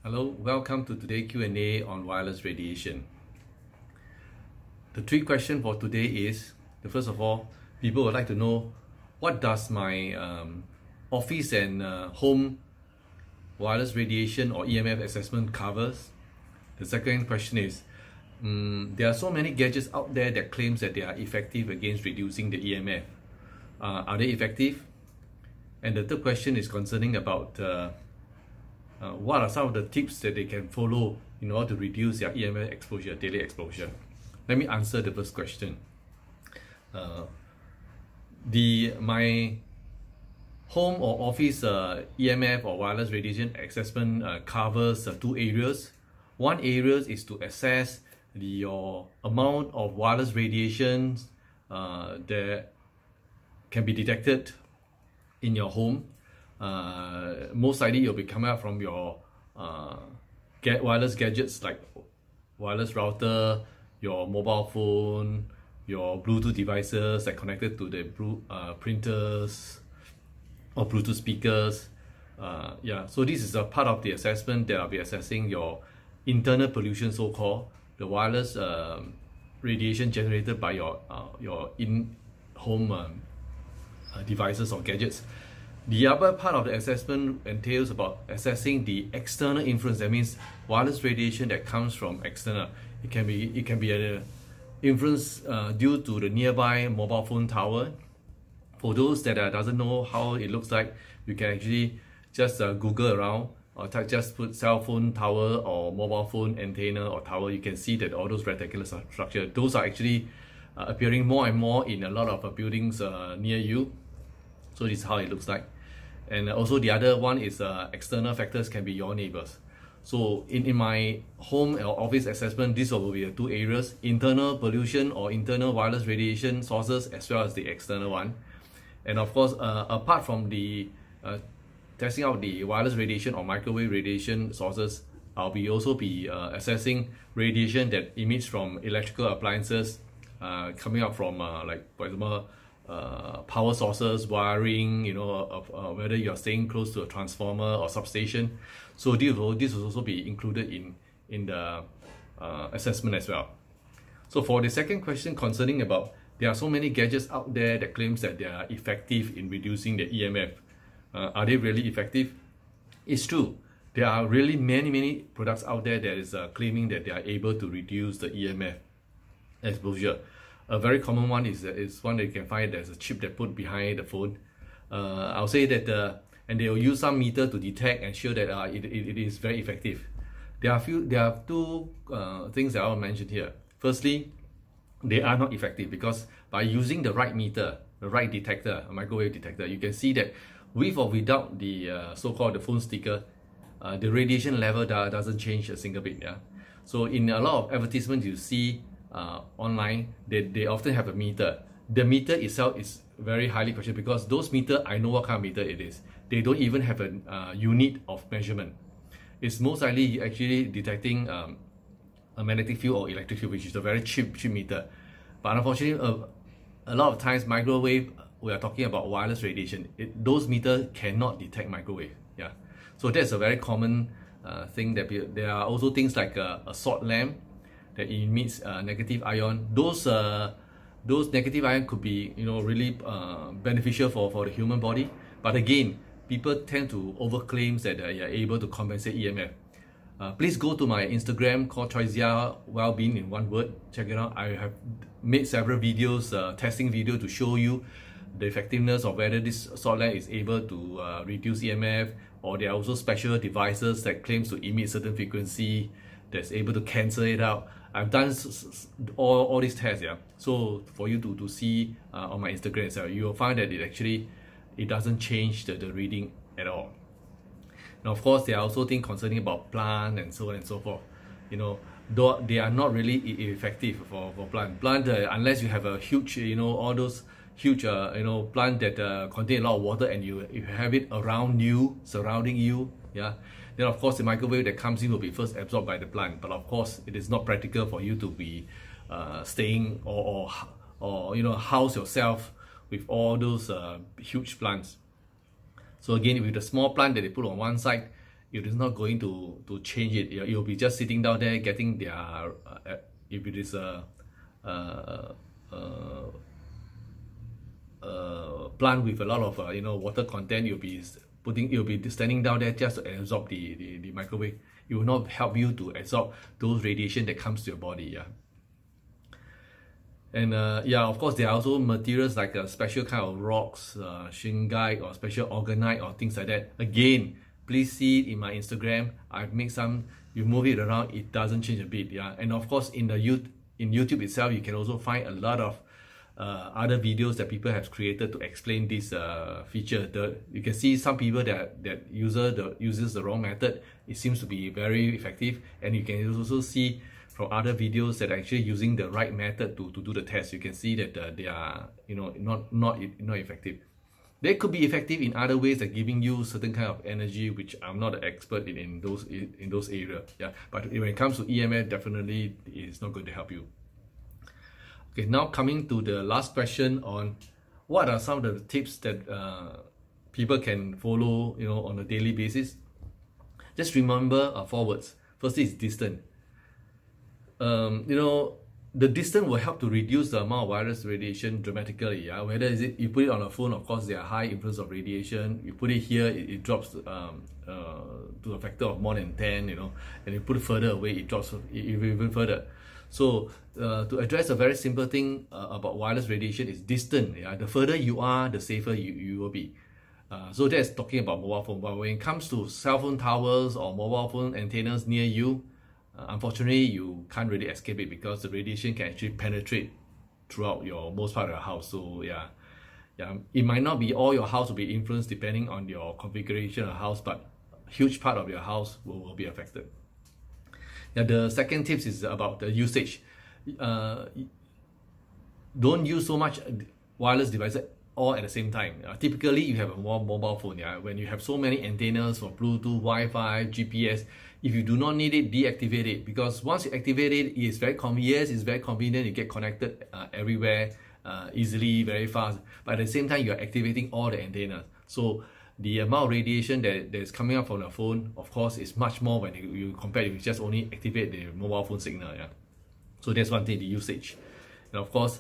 Hello, welcome to today's Q&A on wireless radiation. The three questions for today is, first of all, people would like to know what does my office and home wireless radiation or EMF assessment covers. The second question is, there are so many gadgets out there that claims that they are effective against reducing the EMF. Are they effective? And the third question is concerning about what are some of the tips that they can follow in order to reduce their EMF exposure, daily exposure. Let me answer the first question. My home or office EMF or wireless radiation assessment covers two areas. One area is to assess your amount of wireless radiation that can be detected in your home. Most likely you'll be coming out from your wireless gadgets like wireless router, your mobile phone, your Bluetooth devices that connected to the printers or Bluetooth speakers. So this is a part of the assessment that I'll be assessing your internal pollution, so-called the wireless radiation generated by your in-home devices or gadgets. The other part of the assessment entails about assessing the external influence. That means wireless radiation that comes from external. It can be an influence due to the nearby mobile phone tower. For those that doesn't know how it looks like, you can actually just Google around or just put cell phone tower or mobile phone antenna or tower. You can see that all those rectangular structure, those are actually appearing more and more in a lot of buildings near you. So this is how it looks like. And also the other one is external factors can be your neighbors. So in my home or office assessment, these will be the two areas: internal pollution or internal wireless radiation sources, as well as the external one. And of course, apart from the testing out the wireless radiation or microwave radiation sources, I'll also be assessing radiation that emits from electrical appliances coming out from like, for example, power sources, wiring, whether you're staying close to a transformer or substation. So this will also be included in the assessment as well. So for the second question concerning about, there are so many gadgets out there that claims that they are effective in reducing the EMF. Are they really effective? It's true. There are really many products out there that is claiming that they are able to reduce the EMF exposure. A very common one is one that you can find. There's a chip that put behind the phone. I'll say that, and they will use some meter to detect and show that it is very effective. There are two things that I will mention here. Firstly, they are not effective because by using the right meter, the right detector, a microwave detector, you can see that with or without the so-called the phone sticker, the radiation level doesn't change a single bit. Yeah. So in a lot of advertisements you see online, they often have a meter. The meter itself is very highly questioned because those meter, I know what kind of meter it is. They don't even have a unit of measurement. It's most likely actually detecting a magnetic field or electric field, which is a very cheap meter. But unfortunately, a lot of times microwave, we are talking about wireless radiation. Those meters cannot detect microwave. Yeah, so that's a very common thing. There are also things like a salt lamp that emits negative ion. Those negative ion could be really beneficial for the human body. But again, people tend to overclaim that they are able to compensate EMF. Please go to my Instagram called Choizya Wellbeing in one word. Check it out. I have made several videos, testing video to show you the effectiveness of whether this salt lamp is able to reduce EMF, or there are also special devices that claims to emit certain frequency that's able to cancel it out. I've done all these tests, yeah. So for you to see on my Instagram itself, you will find that it doesn't change the reading at all. Now, of course, there are also things concerning about plant and so on and so forth. Though they are not really effective for plant. Unless you have a huge, all those huge, plant that contain a lot of water, and you have it around you, surrounding you, yeah. Then of course the microwave that comes in will be first absorbed by the plant. But of course, it is not practical for you to be staying or house yourself with all those huge plants. So again, with the small plant that they put on one side, it is not going to change it. You'll be just sitting down there getting their if it is a plant with a lot of water content, you'll be standing down there just to absorb the microwave. It will not help you to absorb those radiation that comes to your body. And of course, there are also materials like a special kind of rocks, shingite or special orgonite or things like that. Again, please see it in my Instagram. I've made some. You move it around, it doesn't change a bit. And of course, in YouTube itself, you can also find a lot of other videos that people have created to explain this feature. You can see some people that uses the wrong method. It seems to be very effective, and you can also see from other videos that are actually using the right method to do the test. You can see that they are not effective. They could be effective in other ways, like giving you certain kind of energy, which I'm not an expert in those areas. But when it comes to EMF, definitely it's not going to help you. Okay, now coming to the last question on what are some of the tips that people can follow, on a daily basis. Just remember 4 words. Firstly, is distant. The distance will help to reduce the amount of wireless radiation dramatically. Whether is it you put it on a phone, of course there are high influence of radiation. You put it here, it drops to a factor of more than 10. And you put it further away, it drops even further. So to address a very simple thing about wireless radiation is distant. The further you are, the safer you will be. So that's talking about mobile phone. But when it comes to cell phone towers or mobile phone antennas near you, unfortunately, you can't really escape it because the radiation can actually penetrate throughout most part of your house. So it might not be all your house will be influenced depending on your configuration of the house, but a huge part of your house will be affected. The second tips is about the usage. Don't use so much wireless devices all at the same time. Typically, you have a mobile phone. When you have so many antennas for Bluetooth, Wi-Fi, GPS, if you do not need it, deactivate it, because once you activate it, it's very convenient. It's very convenient. You get connected everywhere easily, very fast. But at the same time, you are activating all the antennas. So the amount of radiation that is coming up from the phone, of course, is much more when you compare if you just only activate the mobile phone signal. So that's one thing, the usage. And of course,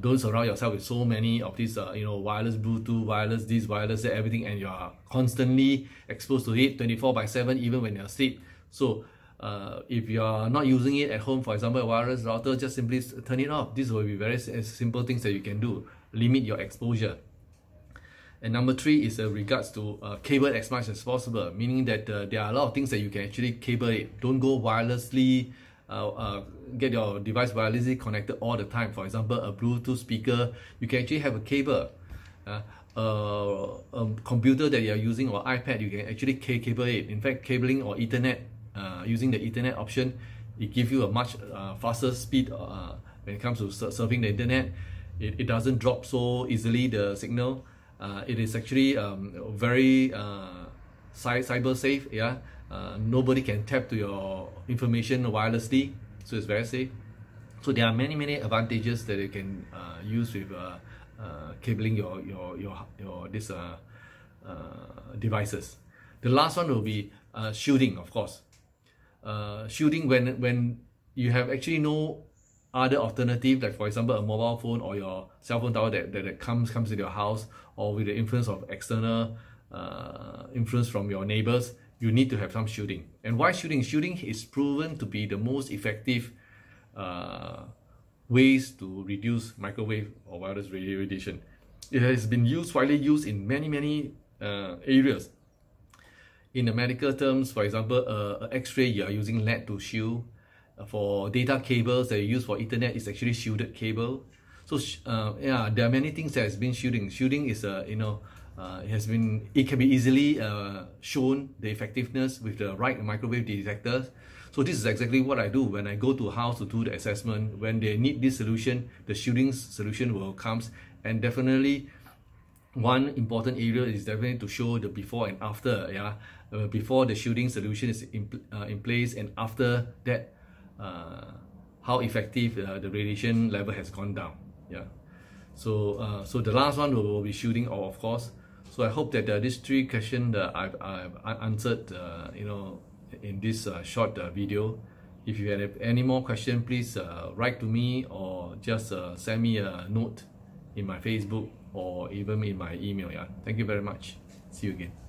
don't surround yourself with so many of these, wireless Bluetooth, wireless this, wireless that, everything, and you are constantly exposed to it 24/7, even when you're asleep. So if you are not using it at home, for example, a wireless router, just simply turn it off. This will be very simple things that you can do. Limit your exposure. And number 3 is regards to cable as much as possible, meaning that there are a lot of things that you can actually cable it. Don't go wirelessly. Get your device wirelessly connected all the time. For example, a Bluetooth speaker, you can actually have a cable. A computer that you are using or iPad, you can actually cable it. In fact, cabling or Ethernet, using the Ethernet option, it gives you a much faster speed when it comes to surfing the internet. It doesn't drop so easily, the signal. It is actually very cyber safe. Nobody can tap to your information wirelessly, so it's very safe. So there are many advantages that you can use with cabling your devices. The last one will be shielding, of course. Shielding when you have actually no other alternative, like for example a mobile phone or your cell phone tower that comes to your house, or with the influence of external influence from your neighbors, you need to have some shielding. And why shielding? Shielding is proven to be the most effective ways to reduce microwave or wireless radiation. It has been widely used in many areas. In the medical terms, for example, X-ray, you are using lead to shield. For data cables that you use for Ethernet, it's actually shielded cable. So there are many things that has been shielding. Shielding is it can be easily shown the effectiveness with the right microwave detectors. So this is exactly what I do when I go to a house to do the assessment. When they need this solution, the shielding solution will come. And definitely, one important area is definitely to show the before and after. Before the shielding solution is in place, and after that, how effective the radiation level has gone down. So the last one will be shielding, of course. So I hope that these 3 questions I've answered, in this short video. If you have any more questions, please write to me or just send me a note in my Facebook or even in my email. Yeah. Thank you very much. See you again.